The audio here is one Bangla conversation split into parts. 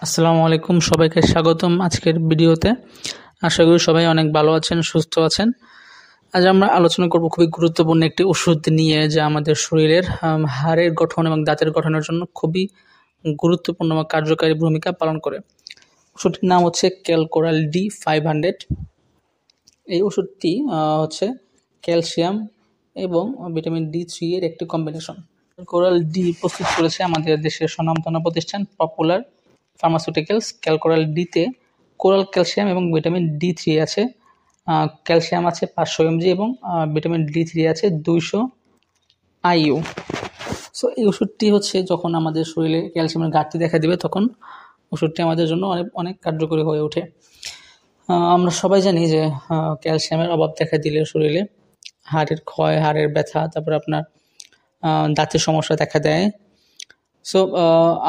আসসালামু আলাইকুম, সবাইকে স্বাগতম আজকের ভিডিওতে। আশা করি সবাই অনেক ভালো আছেন, সুস্থ আছেন। আজ আমরা আলোচনা করব খুবই গুরুত্বপূর্ণ একটি ওষুধ নিয়ে, যা আমাদের শরীরের হাড়ের গঠন এবং দাঁতের গঠনের জন্য খুবই গুরুত্বপূর্ণ এবং কার্যকারী ভূমিকা পালন করে। ওষুধটির নাম হচ্ছে ক্যালকোরাল D500। এই ওষুধটি হচ্ছে ক্যালসিয়াম এবং ভিটামিন D3 এর একটি কম্বিনেশন। ক্যালকোরাল ডি প্রস্তুত করেছে আমাদের দেশের স্বনামধন্য প্রতিষ্ঠান পপুলার ফার্মাসিউটিক্যালস। ক্যালকোরাল ডিতে কোরাল ক্যালসিয়াম এবং ভিটামিন D3 আছে। ক্যালসিয়াম আছে 500 mg এবং ভিটামিন D3 আছে 200 IU। সো এই ওষুধটি হচ্ছে যখন আমাদের শরীরে ক্যালসিয়ামের ঘাটতি দেখা দেবে, তখন ওষুধটি আমাদের জন্য অনেক অনেক কার্যকরী হয়ে ওঠে। আমরা সবাই জানি যে ক্যালসিয়ামের অভাব দেখা দিলে শরীরে হাড়ের ক্ষয়, হাড়ের ব্যথা, তারপরে আপনার দাঁতের সমস্যা দেখা দেয়। সো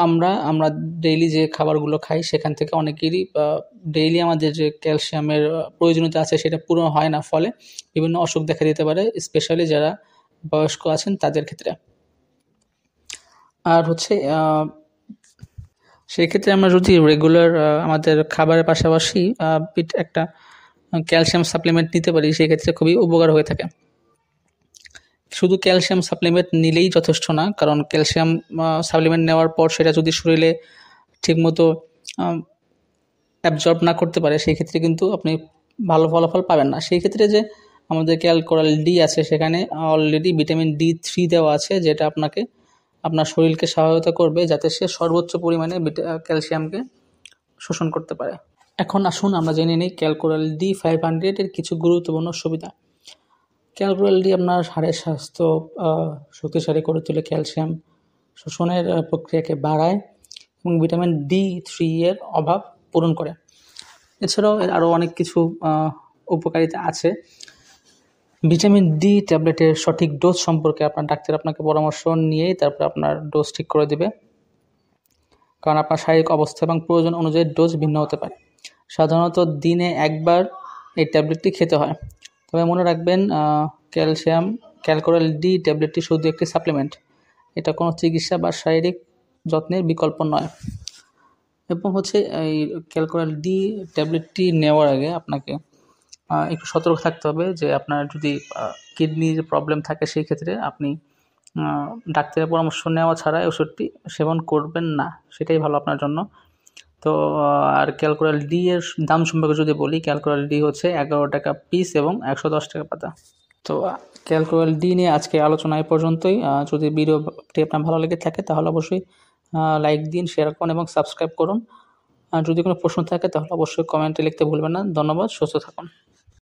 আমরা ডেইলি যে খাবারগুলো খাই সেখান থেকে অনেকেরই ডেইলি আমাদের যে ক্যালসিয়ামের প্রয়োজনীয়তা আছে সেটা পূরণ হয় না, ফলে বিভিন্ন অসুখ দেখা দিতে পারে, স্পেশালি যারা বয়স্ক আছেন তাদের ক্ষেত্রে। আর হচ্ছে সেই ক্ষেত্রে আমরা যদি রেগুলার আমাদের খাবারের পাশাপাশি একটা ক্যালসিয়াম সাপ্লিমেন্ট নিতে পারি, সেই ক্ষেত্রে খুবই উপকার হয়ে থাকে। শুধু ক্যালসিয়াম সাপ্লিমেন্ট নিলেই যথেষ্ট না, কারণ ক্যালসিয়াম সাপ্লিমেন্ট নেওয়ার পর সেটা যদি শরীরে ঠিকমতো অ্যাবজর্ব না করতে পারে, সেই ক্ষেত্রে কিন্তু আপনি ভালো ফলাফল পাবেন না। সেই ক্ষেত্রে যে আমাদের ক্যালকোরাল ডি আছে, সেখানে অলরেডি ভিটামিন D3 দেওয়া আছে, যেটা আপনার শরীরকে সহায়তা করবে যাতে সে সর্বোচ্চ পরিমাণে ক্যালসিয়ামকে শোষণ করতে পারে। এখন আসুন আমরা জেনে নিই ক্যালকোরাল D500 এর কিছু গুরুত্বপূর্ণ সুবিধা। ক্যালকোরাল ডি আপনার হাড়ের স্বাস্থ্য শক্তিশালী করে তোলে, ক্যালসিয়াম শোষণের প্রক্রিয়াকে বাড়ায় এবং ভিটামিন D3 এর অভাব পূরণ করে। এছাড়াও এর আরও অনেক কিছু উপকারিতা আছে। ভিটামিন D ট্যাবলেটের সঠিক ডোজ সম্পর্কে আপনার ডাক্তার আপনাকে পরামর্শ নিয়েই তারপর আপনার ডোজ ঠিক করে দেবে, কারণ আপনার শারীরিক অবস্থা এবং প্রয়োজন অনুযায়ী ডোজ ভিন্ন হতে পারে। সাধারণত দিনে একবার এই ট্যাবলেটটি খেতে হয়। তবে মনে রাখবেন, ক্যালকোরাল ডি ট্যাবলেটটি শুধু একটি সাপ্লিমেন্ট, এটা কোনো চিকিৎসা বা শারীরিক যত্নের বিকল্প নয়। এবং হচ্ছে এই ক্যালকোরাল ডি ট্যাবলেটটি নেওয়ার আগে আপনাকে একটু সতর্ক থাকতে হবে যে আপনার যদি কিডনির প্রবলেম থাকে, সেই ক্ষেত্রে আপনি ডাক্তারের পরামর্শ নেওয়া ছাড়া ওষুধটি সেবন করবেন না, সেটাই ভালো আপনার জন্য। তো আর ক্যালকোরাল ডি এর দাম সম্পর্কে যদি বলি, ক্যালকোরাল ডি হচ্ছে 11 টাকা পিস এবং 110 টাকা পাতা। তো ক্যালকোরাল ডি নিয়ে আজকে আলোচনা এই পর্যন্তই। যদি ভিডিওটি আপনার ভালো লেগে থাকে তাহলে অবশ্যই লাইক দিন, শেয়ার করুন এবং সাবস্ক্রাইব করুন। আর যদি কোনো প্রশ্ন থাকে তাহলে অবশ্যই কমেন্টে লিখতে ভুলবেন না। ধন্যবাদ, সুস্থ থাকুন।